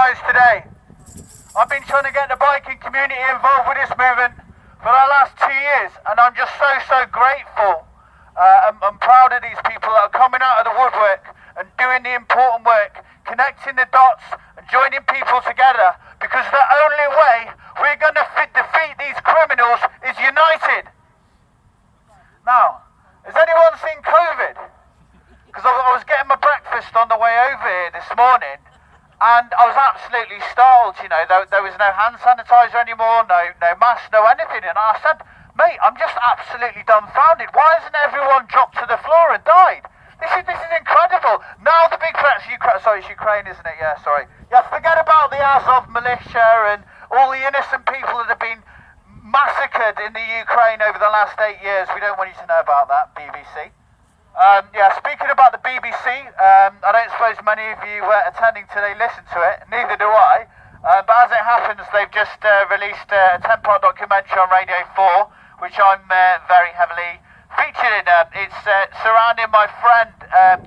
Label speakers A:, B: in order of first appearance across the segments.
A: guys today. I've been trying to get the biking community involved with this movement for the last 2 years, and I'm just so grateful. I'm proud of these people that are coming out of the woodwork and doing the important work, connecting the dots and joining people together, because the only way we're going to defeat these criminals is united. Now, has anyone seen COVID? Because I was getting my breakfast on the way over here this morning, and I was absolutely startled. You know, there was no hand sanitizer anymore, no mask, no anything. And I said, mate, I'm just absolutely dumbfounded. Why hasn't everyone dropped to the floor and died? This is incredible. Now the big threat's Ukraine. Sorry, it's Ukraine, isn't it? Yeah, sorry. Yeah, forget about the Azov militia and all the innocent people that have been massacred in the Ukraine over the last 8 years. We don't want you to know about that, BBC. Yeah, speaking about the BBC, I don't suppose many of you attending today listen to it, neither do I. But as it happens, they've just released a 10-part documentary on Radio 4, which I'm very heavily featured in. It's surrounding my friend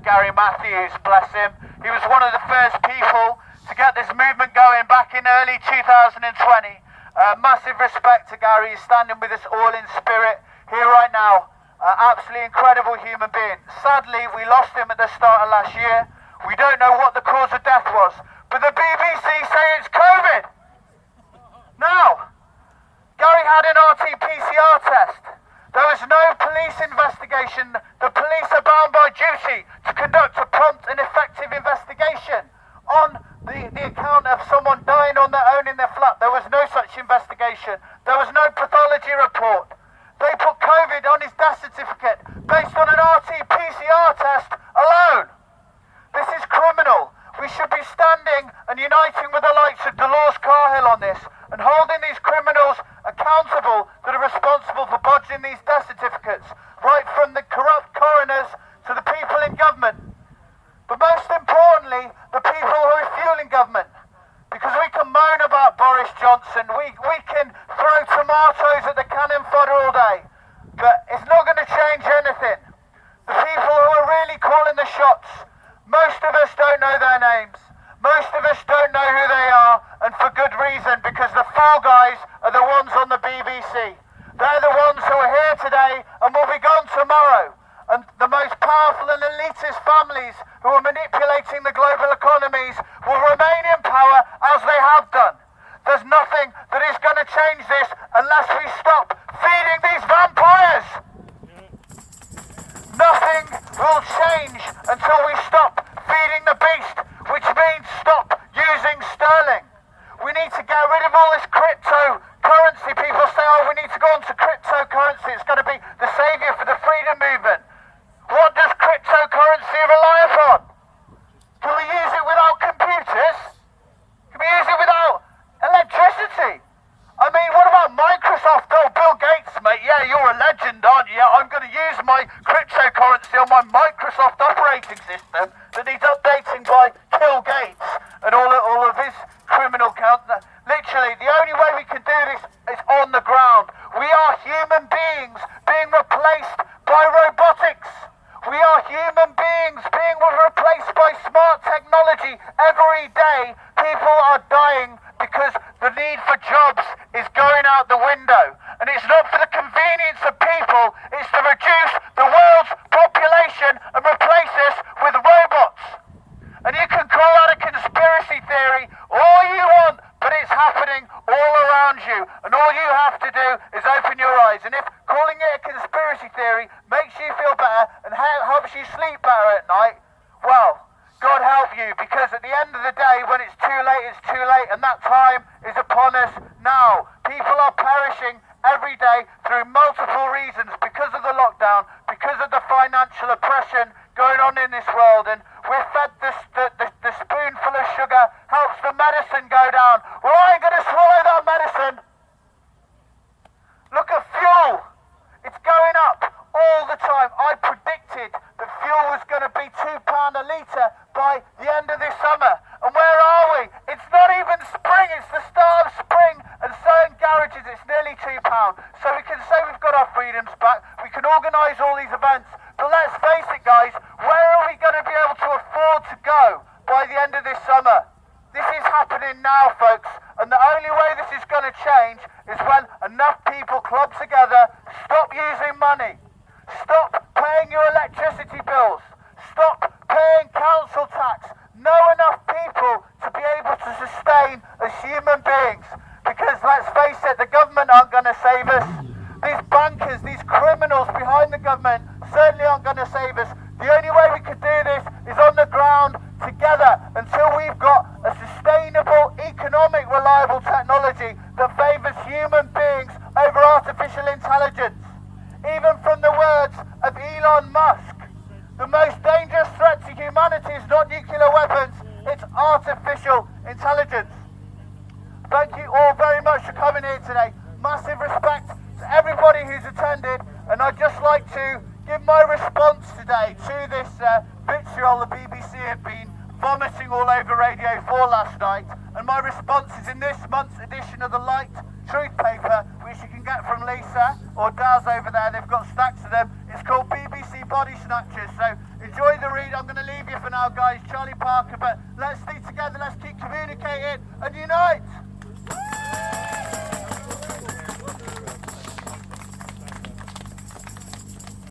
A: Gary Matthews, bless him. He was one of the first people to get this movement going back in early 2020. Massive respect to Gary. He's standing with us all in spirit here right now. Absolutely incredible human being. Sadly, we lost him at the start of last year. We don't know what the cause of death was, but the BBC say it's COVID. Now, Gary had an RT-PCR test. There was no police investigation. The police are bound by duty to conduct a prompt and effective investigation on the account of someone dying on their own in their flat. There was no such investigation. There was no pathology report. They put COVID on his death certificate based on an RT-PCR test alone. This is criminal. We should be standing and uniting with the likes of Dolores Cahill on this and holding these criminals accountable that are responsible for bodging these death certificates, right from the corrupt coroners to the people in government. But most importantly, the people who are fueling government. Because we can moan about Boris Johnson, we can throw tomatoes at the cannon fodder all day, but it's not going to change anything. The people who are really calling the shots, most of us don't know their names. Most of us don't know who they are, and for good reason, because the fall guys are the ones on the BBC. They're the ones who are here today and will be gone tomorrow. And the most powerful and elitist families who are manipulating the global economies will remain in power as they have done. There's nothing that is going to change this unless we stop feeding these vampires. Nothing will change until we stop feeding the beast, which means stop using sterling. We need to get rid of all this cryptocurrency. People say, oh, we need to go on to cryptocurrency. It's going to be the saviour for the freedom movement. What does cryptocurrency rely upon? Can we use it without computers? Can we use it without electricity? I mean, what about Microsoft? Oh, Bill Gates, mate, yeah, you're a legend, aren't you? Yeah, I'm going to use my cryptocurrency on my Microsoft operating system that needs updating by Bill Gates and all of his criminal count. Literally, the only way we can do this is on the ground. We are human beings being replaced by robotics. We are human beings being replaced by smart technology. Every day, people are dying because the need for jobs is going out the window. And it's not for the convenience of people, it's to reduce the world's population and replace us with robots. And you can call that a conspiracy theory all you want, but it's happening all around you. And all you have to do is open your eyes. And if calling it a conspiracy theory makes you feel better and helps you sleep better at night, well, God help you, because at the end of the day, when it's too late, and that time is upon us now. People are perishing every day through multiple reasons, because of the lockdown, because of the financial oppression going on in this world, and we're fed the spoonful of sugar helps the medicine go down. Well, I ain't going to swallow that medicine. Look at fuel. It's going up all the time. I predicted that fuel was going to be £2 a litre by the end of this summer. And where are we? It's not even spring. It's the start of spring. And certain garages, it's nearly £2. So we can say we've got our freedoms back. We can organise all these events. But let's face it, guys, where are we going to be able to afford to go by the end of this summer? This is happening going to save us. These bankers, these criminals behind the government certainly aren't going to save us. The only way we could do this is on the ground together until we've got a sustainable, economic, reliable technology that favours human beings over artificial intelligence. Even from the words of Elon Musk, the most dangerous threat to humanity is not nuclear weapons, it's artificial intelligence. Thank you all very much for coming here today. Massive respect to everybody who's attended, and I'd just like to give my response today to this vitriol the BBC have been vomiting all over Radio 4 last night, and my response is in this month's edition of the Light Truth paper, which you can get from Lisa or Daz over there. They've got stacks of them. It's called BBC Body Snatchers, so enjoy the read. I'm going to leave you for now, guys. Charlie Parker, but let's stay together, let's keep communicating and unite!